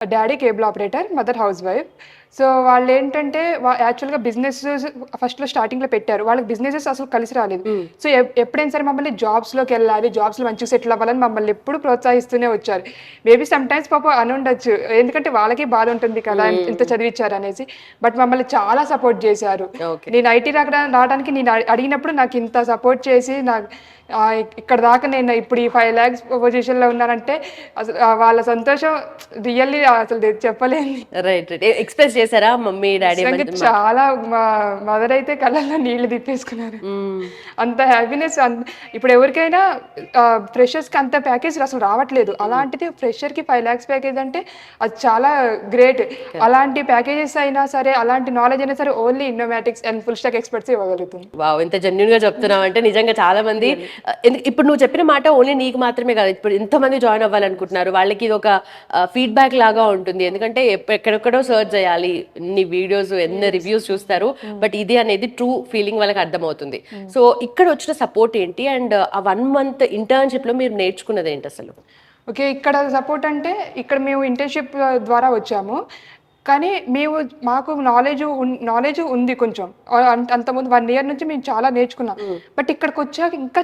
Daddy cable operator, mother house wife. So వాళ్ళేంటంటే యాక్చువల్‌గా business ఫస్ట్‌లో స్టార్టింగ్‌లో పెట్టారు. వాళ్ళకి బిజినెసెస్ అసలు కలిసి రాలేదు. సో ఎప్పుడైనా సరే మమ్మల్ని జాబ్స్‌లోకెళ్ళాలి, జాబ్స్‌లో మంచిగా సెటిల్ అవ్వాలని మమ్మల్ని ఎప్పుడు ప్రోత్సహిస్తూనే వచ్చారు. మేబీ సమ్‌టైమ్స్ పాపం అనుండొచ్చు. ఎందుకంటే వాళ్ళకి బాధ ఉంటుంది కదా! ఇంత చదివిచ్చారనేసి. బట్ మమ్మల్ని చాలా సపోర్ట్ చేశారు. ఓకే. నేను ఐటీ రావడానికి నేను అడిగినప్పుడు నాకింత సపోర్ట్ చేసి ఇక్కడ దాకా నేను ఇప్పుడు ఈ 5 లాక్స్ పొజిషన్‌లో ఉన్నానంటే అసలు వాళ్ళ సంతోషం రియల్లీ అసలు చెప్పలేనిది. రైట్. రైట్. ఎక్స్‌ప్రెస్ చేసారా మమ్మీ, డ్యాడీ నిజంగా చాలా మా మదర్ అయితే కళ్ళల్లో నీళ్లు తిప్పేసుకున్నారు. అంత హ్యాపీనెస్ ఇప్పుడు ఎవరికైనా ఫ్రెషర్స్‌కి అంత ప్యాకేజ్ అసలు రావట్లేదు. అలాంటిది ఫ్రెషర్‌కి 5 లాక్స్ ప్యాకేజ్ అంటే అది చాలా గ్రేట్. అలాంటి ప్యాకేజెస్ అయినా సరే, అలాంటి నాలెడ్జ్ అయినా సరే only Innomatics and full stack experts ఇవ్వగలుగుతుంది. వావ్! ఎంత జెన్యూన్‌గా చెప్తున్నావంటే నిజంగా చాలా మంది ఇప్పుడు నువ్వు చెప్పిన మాట ఓన్లీ నీకు మాత్రమే కాదు. ఇప్పుడు ఎంతమంది జాయిన్ అవ్వాలనుకుంటున్నారు. వాళ్ళకి ఇది ఒక ఫీడ్‌బ్యాక్ లాగా ఉంటుంది. ఎందుకంటే ఎక్కడెక్కడో సెర్చ్ చేయాలి. ఎన్ని వీడియోస్, ఎన్ని రివ్యూస్ చూస్తారు. బట్ ఇది అనేది ట్రూ ఫీలింగ్ వాళ్ళకి అర్థమవుతుంది. సో ఇక్కడ వచ్చిన సపోర్ట్ ఏంటి? అండ్ ఆ 1 మంత్ ఇంటర్న్‌షిప్‌లో మీరు నేర్చుకున్నది ఏంటి అసలు? ఓకే. ఇక్కడ సపోర్ట్ అంటే ఇక్కడ మేము ఇంటర్న్‌షిప్ ద్వారా వచ్చాము. కానీ మాకు నాలెడ్జ్ ఉంది కొంచెం. అంతకుముందు 1 ఇయర్ నుంచి మేము చాలా నేర్చుకున్నాం. బట్ ఇక్కడికొచ్చాక ఇంకా